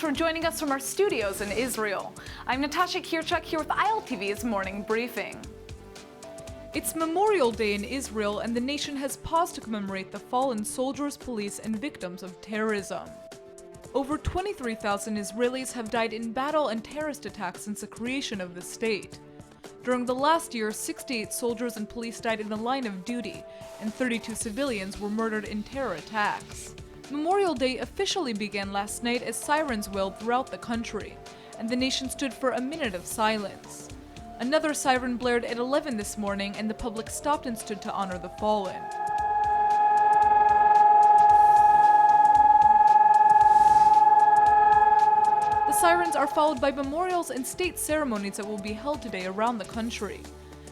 for joining us from our studios in Israel. I'm Natasha Kirchak here with ILTV's Morning Briefing. It's Memorial Day in Israel, and the nation has paused to commemorate the fallen soldiers, police, and victims of terrorism. Over 23,000 Israelis have died in battle and terrorist attacks since the creation of the state. During the last year, 68 soldiers and police died in the line of duty, and 32 civilians were murdered in terror attacks. Memorial Day officially began last night as sirens wailed throughout the country, and the nation stood for a minute of silence. Another siren blared at 11 this morning, and the public stopped and stood to honor the fallen. The sirens are followed by memorials and state ceremonies that will be held today around the country.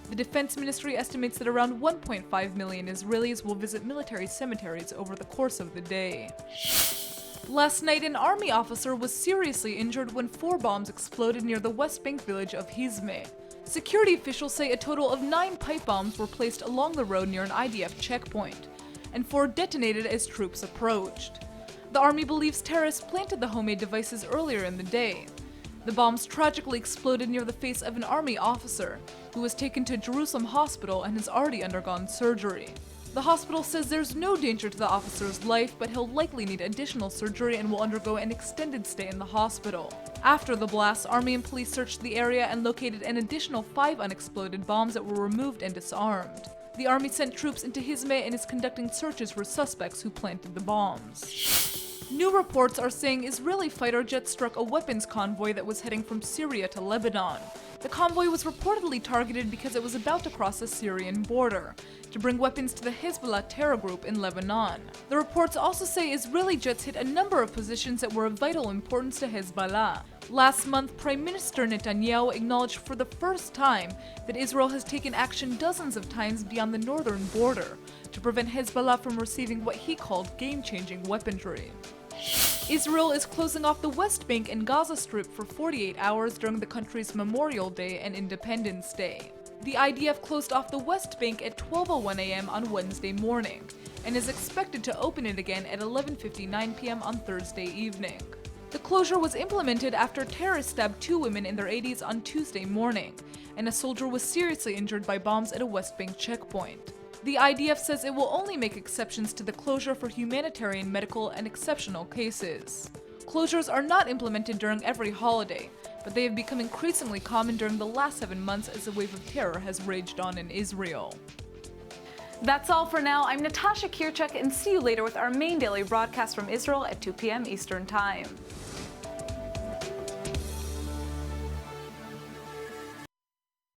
The Defense Ministry estimates that around 1.5 million Israelis will visit military cemeteries over the course of the day. Last night, an army officer was seriously injured when 4 bombs exploded near the West Bank village of Hizme. Security officials say a total of 9 pipe bombs were placed along the road near an IDF checkpoint, and 4 detonated as troops approached. The army believes terrorists planted the homemade devices earlier in the day. The bombs tragically exploded near the face of an army officer, who was taken to Jerusalem Hospital and has already undergone surgery. The hospital says there's no danger to the officer's life, but he'll likely need additional surgery and will undergo an extended stay in the hospital. After the blast, army and police searched the area and located an additional 5 unexploded bombs that were removed and disarmed. The army sent troops into Hizme and is conducting searches for suspects who planted the bombs. New reports are saying Israeli fighter jets struck a weapons convoy that was heading from Syria to Lebanon. The convoy was reportedly targeted because it was about to cross the Syrian border to bring weapons to the Hezbollah terror group in Lebanon. The reports also say Israeli jets hit a number of positions that were of vital importance to Hezbollah. Last month, Prime Minister Netanyahu acknowledged for the first time that Israel has taken action dozens of times beyond the northern border to prevent Hezbollah from receiving what he called game-changing weaponry. Israel is closing off the West Bank and Gaza Strip for 48 hours during the country's Memorial Day and Independence Day. The IDF closed off the West Bank at 12:01 a.m. on Wednesday morning, and is expected to open it again at 11:59 p.m. on Thursday evening. The closure was implemented after terrorists stabbed 2 women in their 80s on Tuesday morning, and a soldier was seriously injured by bombs at a West Bank checkpoint. The IDF says it will only make exceptions to the closure for humanitarian, medical, and exceptional cases. Closures are not implemented during every holiday, but they have become increasingly common during the last 7 months as a wave of terror has raged on in Israel. That's all for now. I'm Natasha Kirchak, and see you later with our main daily broadcast from Israel at 2 p.m. Eastern Time.